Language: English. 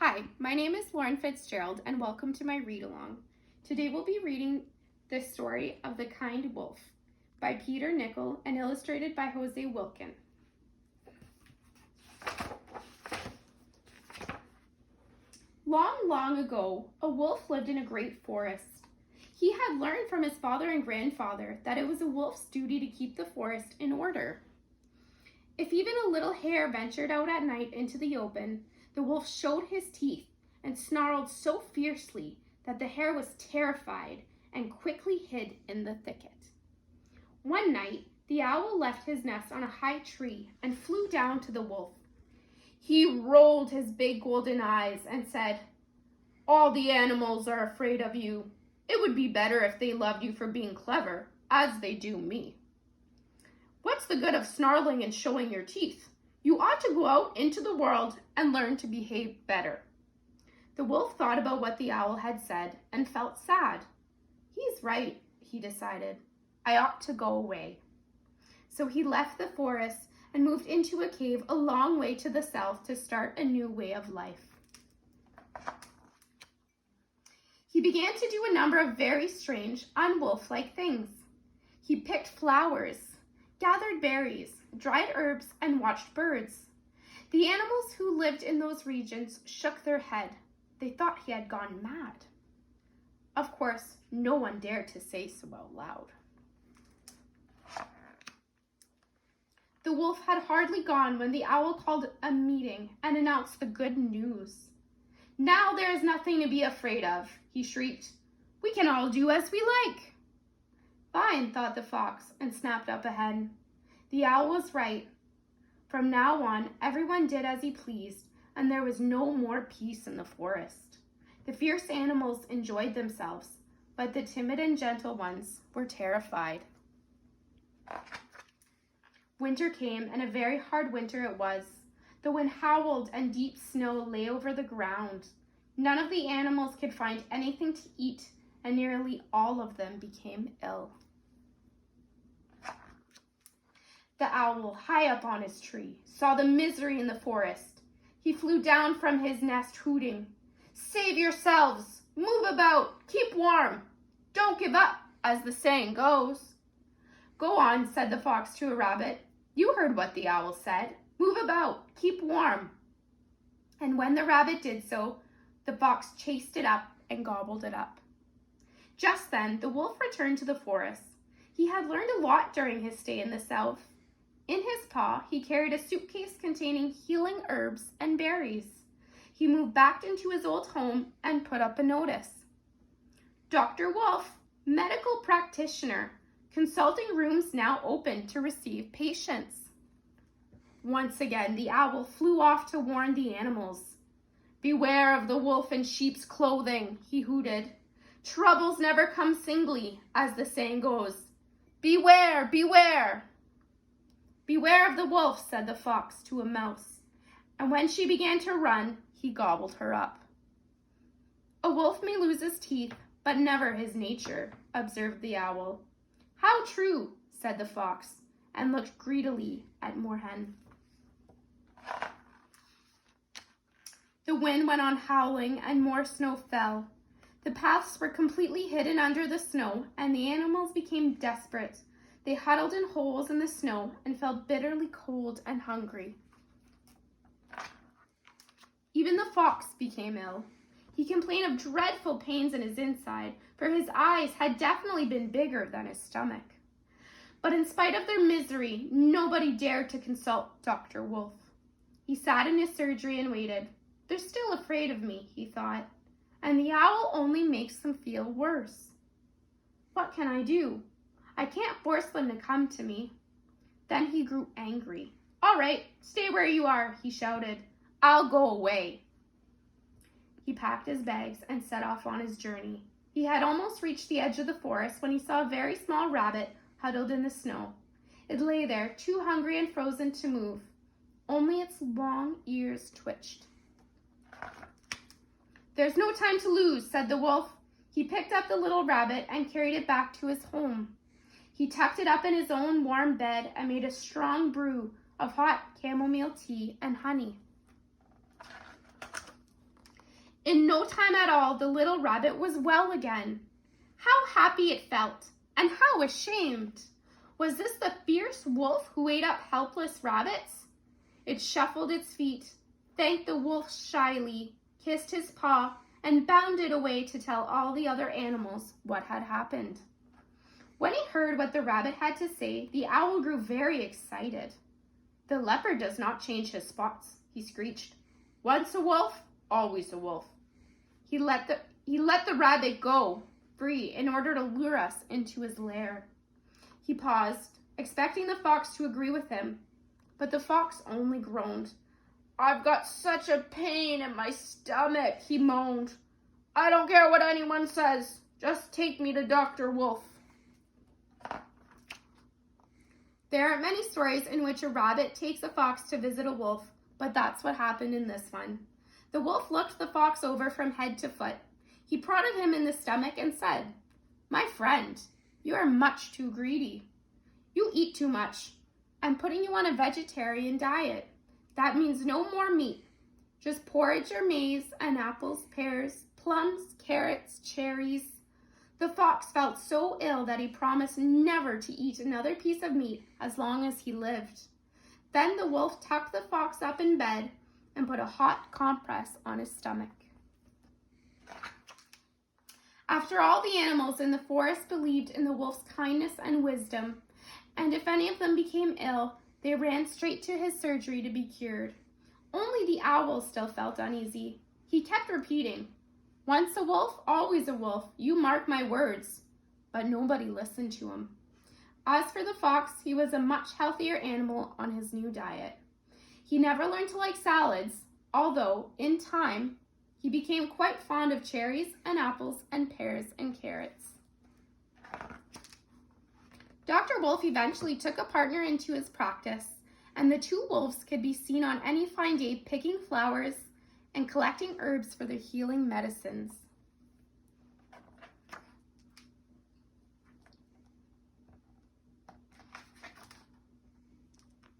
Hi, my name is Lauren Fitzgerald and welcome to my read-along. Today we'll be reading the story of The Kind Wolf by Peter Nicol and illustrated by Jose Wilkin. Long, long ago, a wolf lived in a great forest. He had learned from his father and grandfather that it was a wolf's duty to keep the forest in order. If even a little hare ventured out at night into the open, the wolf showed his teeth and snarled so fiercely that the hare was terrified and quickly hid in the thicket. One night, the owl left his nest on a high tree and flew down to the wolf. He rolled his big golden eyes and said, "All the animals are afraid of you. It would be better if they loved you for being clever, as they do me. What's the good of snarling and showing your teeth? You ought to go out into the world and learn to behave better." The wolf thought about what the owl had said and felt sad. "He's right," he decided. "I ought to go away." So he left the forest and moved into a cave a long way to the south to start a new way of life. He began to do a number of very strange, unwolf-like things. He picked flowers, gathered berries, dried herbs, and watched birds. The animals who lived in those regions shook their head. They thought he had gone mad. Of course, no one dared to say so out loud. The wolf had hardly gone when the owl called a meeting and announced the good news. "Now there is nothing to be afraid of," he shrieked. "We can all do as we like." "Fine," thought the fox, and snapped up a hen. The owl was right. From now on, everyone did as he pleased, and there was no more peace in the forest. The fierce animals enjoyed themselves, but the timid and gentle ones were terrified. Winter came, and a very hard winter it was. The wind howled and deep snow lay over the ground. None of the animals could find anything to eat, and nearly all of them became ill. The owl, high up on his tree, saw the misery in the forest. He flew down from his nest hooting, "Save yourselves! Move about! Keep warm! Don't give up, as the saying goes." "Go on," said the fox to a rabbit. "You heard what the owl said. Move about! Keep warm!" And when the rabbit did so, the fox chased it up and gobbled it up. Just then, the wolf returned to the forest. He had learned a lot during his stay in the south. In his paw, he carried a suitcase containing healing herbs and berries. He moved back into his old home and put up a notice. "Dr. Wolf, medical practitioner. Consulting rooms now open to receive patients." Once again, the owl flew off to warn the animals. "Beware of the wolf in sheep's clothing," he hooted. "Troubles never come singly, as the saying goes. Beware, beware." "Beware of the wolf," said the fox to a mouse, and when she began to run, he gobbled her up. "A wolf may lose his teeth, but never his nature," observed the owl. "How true," said the fox, and looked greedily at Moorhen. The wind went on howling, and more snow fell. The paths were completely hidden under the snow, and the animals became desperate. They huddled in holes in the snow and felt bitterly cold and hungry. Even the fox became ill. He complained of dreadful pains in his inside, for his eyes had definitely been bigger than his stomach. But in spite of their misery, nobody dared to consult Dr. Wolf. He sat in his surgery and waited. "They're still afraid of me," he thought, "and the owl only makes them feel worse. What can I do? I can't force them to come to me." Then he grew angry. "All right, stay where you are," he shouted. "I'll go away." He packed his bags and set off on his journey. He had almost reached the edge of the forest when he saw a very small rabbit huddled in the snow. It lay there, too hungry and frozen to move. Only its long ears twitched. "There's no time to lose," said the wolf. He picked up the little rabbit and carried it back to his home. He tucked it up in his own warm bed and made a strong brew of hot chamomile tea and honey. In no time at all, the little rabbit was well again. How happy it felt, and how ashamed. Was this the fierce wolf who ate up helpless rabbits? It shuffled its feet, thanked the wolf shyly, kissed his paw, and bounded away to tell all the other animals what had happened. When he heard what the rabbit had to say, the owl grew very excited. "The leopard does not change his spots," he screeched. "Once a wolf, always a wolf." He let the rabbit go free in order to lure us into his lair. He paused, expecting the fox to agree with him, but the fox only groaned. "I've got such a pain in my stomach," he moaned. "I don't care what anyone says. Just take me to Dr. Wolf." There are many stories in which a rabbit takes a fox to visit a wolf, but that's what happened in this one. The wolf looked the fox over from head to foot. He prodded him in the stomach and said, "My friend, you are much too greedy. You eat too much. I'm putting you on a vegetarian diet. That means no more meat. Just porridge or maize and apples, pears, plums, carrots, cherries." The fox felt so ill that he promised never to eat another piece of meat as long as he lived. Then the wolf tucked the fox up in bed and put a hot compress on his stomach. After all, the animals in the forest believed in the wolf's kindness and wisdom, and if any of them became ill, they ran straight to his surgery to be cured. Only the owl still felt uneasy. He kept repeating, "Once a wolf, always a wolf. You mark my words." But nobody listened to him. As for the fox, he was a much healthier animal on his new diet. He never learned to like salads, although, in time, he became quite fond of cherries and apples and pears and carrots. Dr. Wolf eventually took a partner into his practice, and the two wolves could be seen on any fine day picking flowers and collecting herbs for their healing medicines.